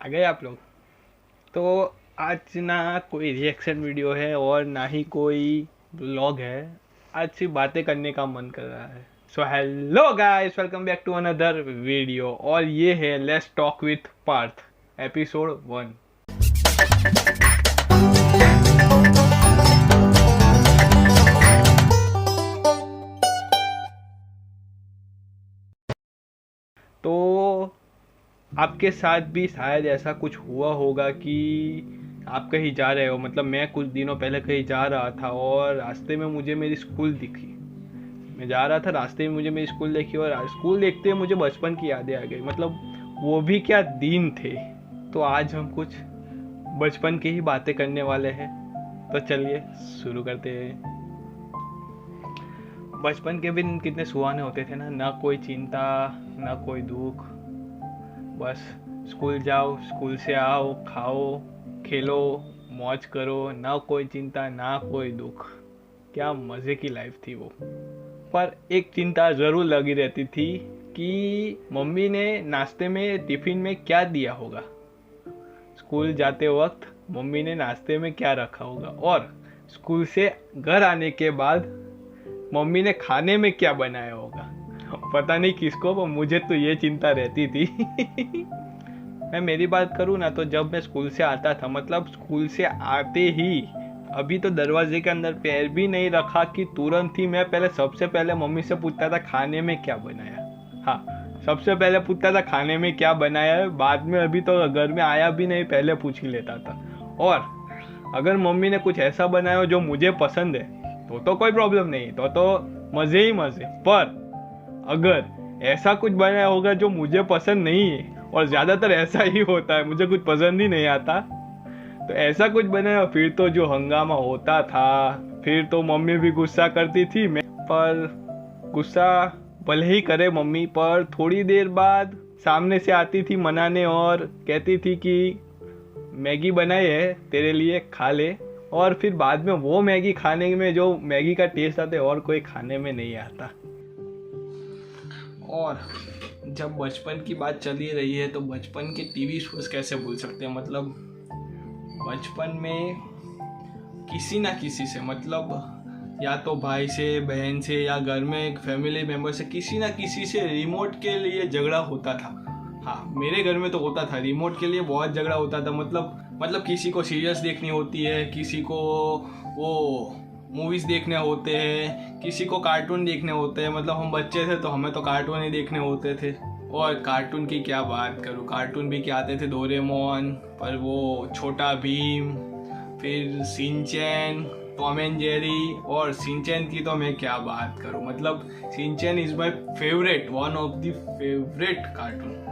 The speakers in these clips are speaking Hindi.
आ गए आप लोग। तो आज ना कोई रिएक्शन वीडियो है और ना ही कोई ब्लॉग है। आज सिर्फ बातें करने का मन कर रहा है। So hello guys, welcome back to another video और ये है let's talk with Parth episode 1। तो आपके साथ भी शायद ऐसा कुछ हुआ होगा कि आप कहीं जा रहे हो, मतलब मैं कुछ दिनों पहले कहीं जा रहा था और रास्ते में मुझे मेरी स्कूल दिखी। मैं जा रहा था, रास्ते में मुझे मेरी स्कूल देखी और स्कूल देखते हुए मुझे बचपन की यादें आ गई। मतलब वो भी क्या दिन थे। तो आज हम कुछ बचपन की ही बातें करने वाले हैं। तो चलिए शुरू करते हैं। बचपन के दिन कितने सुहाने होते थे ना कोई चिंता, ना कोई दुख। बस स्कूल जाओ, स्कूल से आओ, खाओ, खेलो, मौज करो, ना कोई चिंता ना कोई दुख। क्या मज़े की लाइफ थी वो। पर एक चिंता ज़रूर लगी रहती थी कि मम्मी ने नाश्ते में टिफ़िन में क्या दिया होगा। स्कूल जाते वक्त मम्मी ने नाश्ते में क्या रखा होगा और स्कूल से घर आने के बाद मम्मी ने खाने में क्या बनाया होगा। पता नहीं किसको, पर मुझे तो ये चिंता रहती थी। मैं मेरी बात करूँ ना, तो जब मैं स्कूल से आता था, मतलब स्कूल से आते ही अभी तो दरवाजे के अंदर पैर भी नहीं रखा कि तुरंत ही मैं सबसे पहले मम्मी से पूछता था खाने में क्या बनाया। हाँ, सबसे पहले पूछता था खाने में क्या बनाया है। बाद में अभी तो घर में आया भी नहीं, पहले पूछ ही लेता था। और अगर मम्मी ने कुछ ऐसा बनाया हो जो मुझे पसंद है तो कोई प्रॉब्लम नहीं, तो मज़े ही मज़े। पर अगर ऐसा कुछ बनाया होगा जो मुझे पसंद नहीं है, और ज़्यादातर ऐसा ही होता है, मुझे कुछ पसंद ही नहीं आता, तो ऐसा कुछ बनाया फिर तो जो हंगामा होता था। फिर तो मम्मी भी गुस्सा करती थी, मैं पर गुस्सा भले ही करे मम्मी, पर थोड़ी देर बाद सामने से आती थी मनाने और कहती थी कि मैगी बनाई है तेरे लिए, खा ले। और फिर बाद में वो मैगी खाने में जो मैगी का टेस्ट आता है और कोई खाने में नहीं आता। और जब बचपन की बात चली रही है तो बचपन के टीवी शोज कैसे भूल सकते हैं। मतलब बचपन में किसी ना किसी से, मतलब या तो भाई से, बहन से, या घर में एक फैमिली मेम्बर से, किसी ना किसी से रिमोट के लिए झगड़ा होता था। हाँ, मेरे घर में तो होता था, रिमोट के लिए बहुत झगड़ा होता था। मतलब किसी को सीरियल्स देखनी होती है, किसी को वो मूवीज़ देखने होते हैं, किसी को कार्टून देखने होते हैं। मतलब हम बच्चे थे तो हमें तो कार्टून ही देखने होते थे। और कार्टून की क्या बात करूँ, कार्टून भी क्या आते थे, डोरेमोन, पर वो छोटा भीम, फिर सिंचैन, टॉम एंड जेरी। और सिंचैन की तो मैं क्या बात करूँ, मतलब Shinchan is my favourite, one of the favourite cartoon.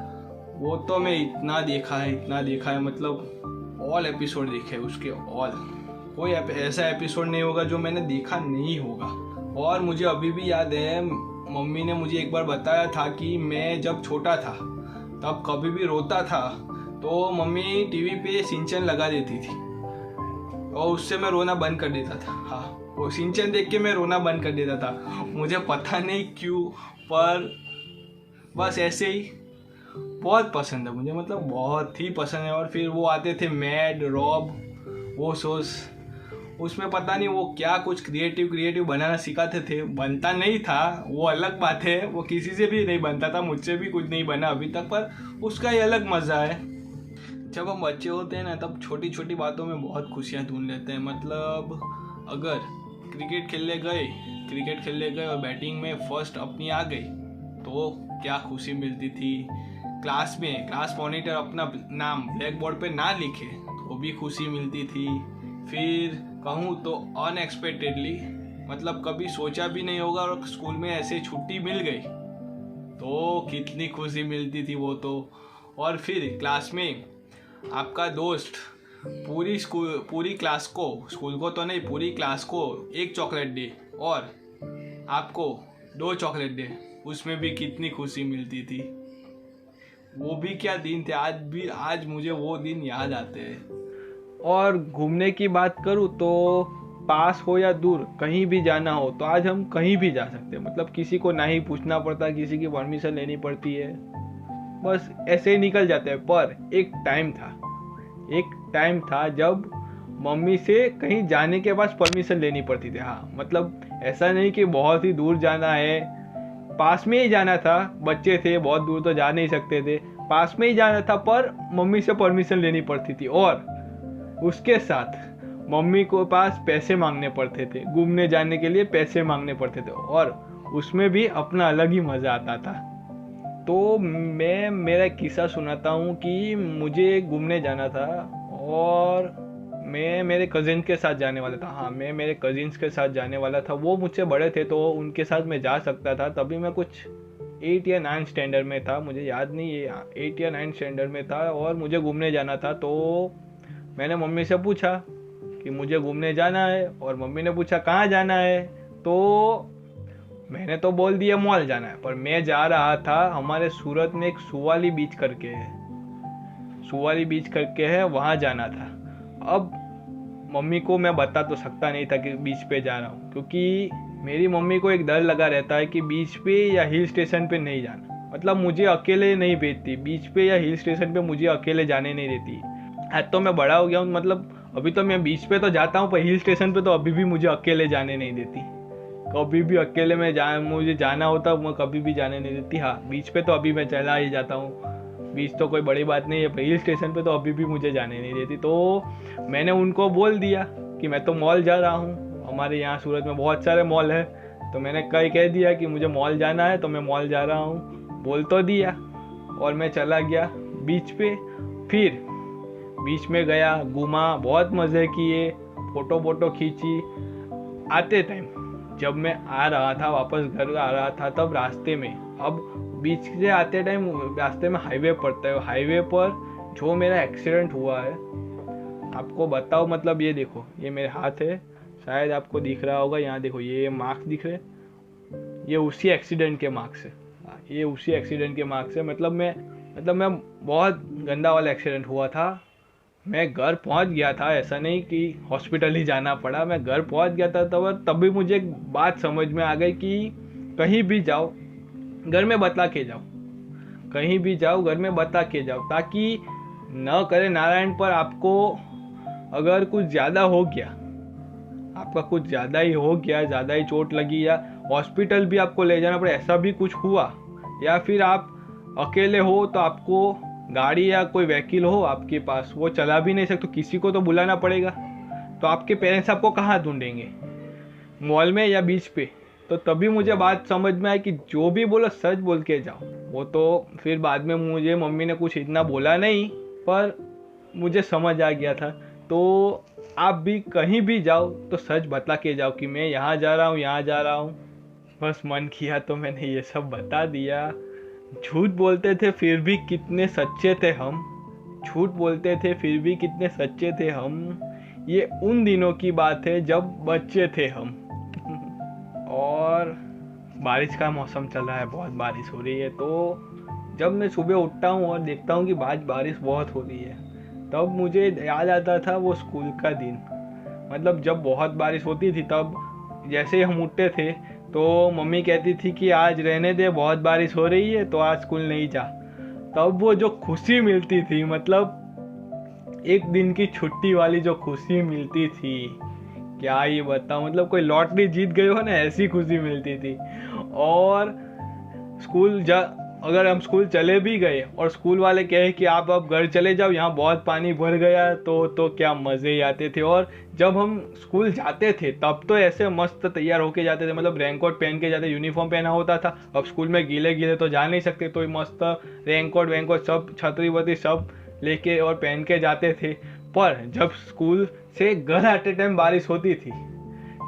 वो तो मैं इतना देखा है, मतलब ऑल एपिसोड देखे उसके, ऑल। कोई ऐसा एपिसोड नहीं होगा जो मैंने देखा नहीं होगा। और मुझे अभी भी याद है, मम्मी ने मुझे एक बार बताया था कि मैं जब छोटा था तब कभी भी रोता था तो मम्मी टीवी पे सिंचन लगा देती थी और उससे मैं रोना बंद कर देता था। हाँ, वो सिंचन देख के मैं रोना बंद कर देता था। मुझे पता नहीं क्यों, पर बस ऐसे ही बहुत पसंद है मुझे, मतलब बहुत ही पसंद है। और फिर वो आते थे मैड, रॉब, वो शोज, उसमें पता नहीं वो क्या कुछ क्रिएटिव बनाना सिखाते थे। बनता नहीं था वो अलग बात है, वो किसी से भी नहीं बनता था, मुझसे भी कुछ नहीं बना अभी तक, पर उसका ही अलग मज़ा है। जब हम बच्चे होते हैं ना, तब छोटी छोटी बातों में बहुत खुशियाँ ढूंढ लेते हैं। मतलब अगर क्रिकेट खेलने गए और बैटिंग में फर्स्ट अपनी आ गई तो क्या खुशी मिलती थी। क्लास में क्लास मॉनिटर अपना नाम ब्लैक बोर्ड पे ना लिखे तो भी खुशी मिलती थी। फिर कहूँ तो अनएक्सपेक्टेडली, मतलब कभी सोचा भी नहीं होगा, और स्कूल में ऐसे छुट्टी मिल गई तो कितनी खुशी मिलती थी वो तो। और फिर क्लास में आपका दोस्त पूरी क्लास को, स्कूल को तो नहीं, पूरी क्लास को एक चॉकलेट दे और आपको 2 चॉकलेट दे, उसमें भी कितनी खुशी मिलती थी। वो भी क्या दिन थे, आज मुझे वो दिन याद आते हैं। और घूमने की बात करूँ तो पास हो या दूर कहीं भी जाना हो तो आज हम कहीं भी जा सकते हैं। मतलब किसी को ना ही पूछना पड़ता, किसी की परमिशन लेनी पड़ती है। बस ऐसे ही निकल जाते हैं। पर एक टाइम था जब मम्मी से कहीं जाने के बाद परमिशन लेनी पड़ती थी। हाँ, मतलब ऐसा नहीं कि बहुत ही दूर जाना है, पास में ही जाना था। बच्चे थे, बहुत दूर तो जा नहीं सकते थे, पास में ही जाना था, पर मम्मी से परमिशन लेनी पड़ती थी। और उसके साथ मम्मी को पास पैसे मांगने पड़ते थे, घूमने जाने के लिए पैसे मांगने पड़ते थे, और उसमें भी अपना अलग ही मज़ा आता था। तो मैं मेरा किस्सा सुनाता हूँ कि मुझे घूमने जाना था और मैं मेरे कज़िन के साथ जाने वाला था। हाँ, मैं मेरे कज़िन्स के साथ जाने वाला था। वो मुझसे बड़े थे तो उनके साथ मैं जा सकता था। तभी मैं कुछ 8 या 9 स्टैंडर्ड में था, मुझे याद नहीं है, 8 या 9 स्टैंडर्ड में था और मुझे घूमने जाना था। तो मैंने मम्मी से पूछा कि मुझे घूमने जाना है, और मम्मी ने पूछा कहाँ जाना है। तो मैंने तो बोल दिया मॉल जाना है, पर मैं जा रहा था, हमारे सूरत में एक सुवाली बीच करके है, वहाँ जाना था। अब मम्मी को मैं बता तो सकता नहीं था कि बीच पे जा रहा हूँ, क्योंकि मेरी मम्मी को एक डर लगा रहता है कि बीच पे या हिल स्टेशन पे नहीं जाना। मतलब मुझे अकेले नहीं भेजती बीच पे या हिल स्टेशन पे, मुझे अकेले जाने नहीं देती। आज तो मैं बड़ा हो गया हूँ, मतलब अभी तो मैं बीच पे तो जाता हूँ, पर हिल स्टेशन पे तो अभी भी मुझे अकेले जाने नहीं देती। कभी भी अकेले में मुझे जाना होता, मैं कभी भी जाने नहीं देती। हाँ, बीच पे तो अभी मैं चला ही जाता हूँ, बीच तो कोई बड़ी बात नहीं है, पर हिल स्टेशन पे तो अभी भी मुझे जाने नहीं देती। तो मैंने उनको बोल दिया कि मैं तो मॉल जा रहा हूँ, हमारे यहाँ सूरत में बहुत सारे मॉल है। तो मैंने कह दिया कि मुझे मॉल जाना है, तो मैं मॉल जा रहा हूँ, बोल तो दिया। और मैं चला गया बीच पे। फिर बीच में गया, घूमा, बहुत मज़े किए, फोटो खींची। आते टाइम जब मैं आ रहा था, वापस घर आ रहा था, तब रास्ते में, अब बीच से आते टाइम रास्ते में हाईवे पड़ता है, हाईवे पर जो मेरा एक्सीडेंट हुआ है आपको बताओ। मतलब ये देखो, ये मेरे हाथ है, शायद आपको दिख रहा होगा, यहाँ देखो ये मार्क्स दिख रहे, ये उसी एक्सीडेंट के मार्क्स है, ये उसी एक्सीडेंट के मार्क्स है। मतलब मैं बहुत गंदा वाला एक्सीडेंट हुआ था। मैं घर पहुंच गया था, ऐसा नहीं कि हॉस्पिटल ही जाना पड़ा, मैं घर पहुंच गया था। तभी मुझे एक बात समझ में आ गई कि कहीं भी जाओ घर में बता के जाओ, कहीं भी जाओ घर में बता के जाओ, ताकि न करे नारायण पर आपको अगर कुछ ज़्यादा हो गया, आपका कुछ ज़्यादा ही हो गया, ज़्यादा ही चोट लगी या हॉस्पिटल भी आपको ले जाना पड़े, ऐसा भी कुछ हुआ, या फिर आप अकेले हो तो आपको गाड़ी या कोई व्हीकल हो आपके पास, वो चला भी नहीं सकते, किसी को तो बुलाना पड़ेगा, तो आपके पेरेंट्स आपको कहाँ ढूंढेंगे, मॉल में या बीच पे। तो तभी मुझे बात समझ में आई कि जो भी बोलो सच बोल के जाओ। वो तो फिर बाद में मुझे मम्मी ने कुछ इतना बोला नहीं, पर मुझे समझ आ गया था। तो आप भी कहीं भी जाओ तो सच बता के जाओ कि मैं यहाँ जा रहा हूँ, यहाँ जा रहा हूँ। बस मन किया तो मैंने ये सब बता दिया। झूठ बोलते थे फिर भी कितने सच्चे थे हम, झूठ बोलते थे फिर भी कितने सच्चे थे हम। ये उन दिनों की बात है जब बच्चे थे हम। और बारिश का मौसम चल रहा है, बहुत बारिश हो रही है। तो जब मैं सुबह उठता हूँ और देखता हूँ कि बारिश बहुत हो रही है, तब मुझे याद आता था वो स्कूल का दिन। मतलब जब बहुत बारिश होती थी, तब जैसे ही हम उठते थे तो मम्मी कहती थी कि आज रहने दे, बहुत बारिश हो रही है तो आज स्कूल नहीं जा। तब वो जो खुशी मिलती थी, मतलब एक दिन की छुट्टी वाली जो खुशी मिलती थी, क्या ये बताऊं। मतलब कोई लॉटरी जीत गए हो ना, ऐसी खुशी मिलती थी। और अगर हम स्कूल चले भी गए और स्कूल वाले कहे कि आप अब घर चले जाओ, यहाँ बहुत पानी भर गया, तो क्या मज़े ही आते थे। और जब हम स्कूल जाते थे तब तो ऐसे मस्त तैयार होके जाते थे, मतलब रेनकोट पहन के जाते, यूनिफॉर्म पहना होता था। अब स्कूल में गीले तो जा नहीं सकते, तो मस्त रेनकोट सब, छतरी वतरी सब लेके और पहन के जाते थे। पर जब स्कूल से घर आते टाइम बारिश होती थी,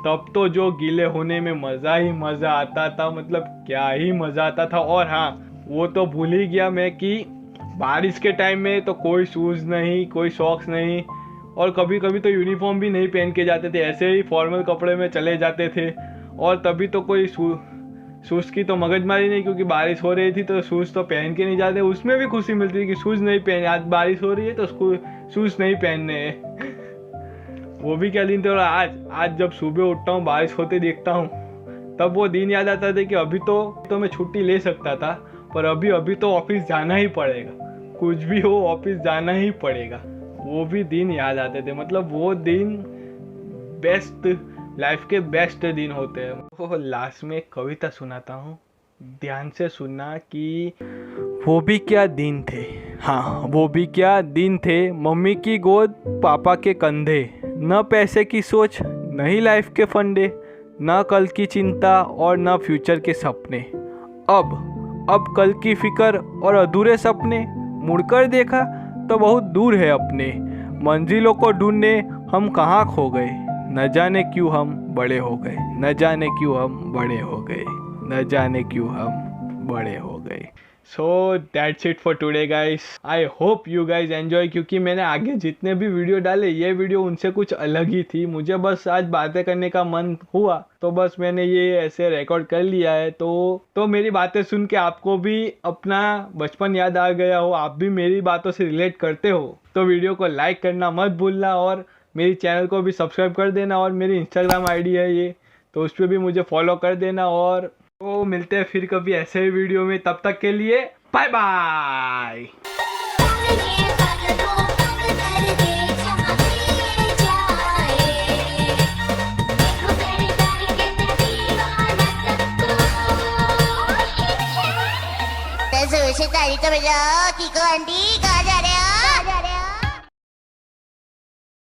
तब तो जो गीले होने में मज़ा ही मज़ा आता था, मतलब क्या ही मज़ा आता था। और हाँ, वो तो भूल ही गया मैं कि बारिश के टाइम में तो कोई शूज़ नहीं, कोई सॉक्स नहीं, और कभी कभी तो यूनिफॉर्म भी नहीं पहन के जाते थे, ऐसे ही फॉर्मल कपड़े में चले जाते थे। और तभी तो कोई शूज़ की तो मगजमारी नहीं, क्योंकि बारिश हो रही थी तो शूज़ तो पहन के नहीं जाते। उसमें भी खुशी मिलती थी कि शूज़ नहीं पहने, आज बारिश हो रही है तो शूज़ नहीं पहनने हैं। वो भी क्या दिन थे। और आज जब सुबह उठता हूँ, बारिश होते देखता हूँ, तब वो दिन याद आता था कि अभी तो मैं छुट्टी ले सकता था, पर अभी अभी तो ऑफिस जाना ही पड़ेगा, कुछ भी हो ऑफिस जाना ही पड़ेगा। वो भी दिन याद आते थे, मतलब वो दिन बेस्ट, लाइफ के बेस्ट दिन होते हैं। वो लास्ट में एक कविता सुनाता हूँ, ध्यान से सुनना कि वो भी क्या दिन थे, हाँ वो भी क्या दिन थे, मम्मी की गोद पापा के कंधे, न पैसे की सोच नहीं लाइफ के फंडे, न कल की चिंता और न फ्यूचर के सपने। अब कल की फिक्र और अधूरे सपने, मुड़कर देखा तो बहुत दूर है अपने, मंजिलों को ढूंढने हम कहाँ खो गए, न जाने क्यों हम बड़े हो गए, न जाने क्यों हम बड़े हो गए, न जाने क्यों हम बड़े हो गए। So that's it for today guys, I hope you guys enjoy, क्योंकि मैंने आगे जितने भी वीडियो डाले ये वीडियो उनसे कुछ अलग ही थी। मुझे बस आज बातें करने का मन हुआ तो बस मैंने ये ऐसे रिकॉर्ड कर लिया है। तो मेरी बातें सुन के आपको भी अपना बचपन याद आ गया हो, आप भी मेरी बातों से रिलेट करते हो, तो वीडियो को लाइक करना मत भूलना और मेरी चैनल को भी सब्सक्राइब कर देना। और मेरी इंस्टाग्राम आईडी है ये, तो उस पर भी मुझे फॉलो कर देना। और तो मिलते हैं फिर कभी ऐसे ही वीडियो में, तब तक के लिए बाय बाय।现在你这么着，几个安迪个。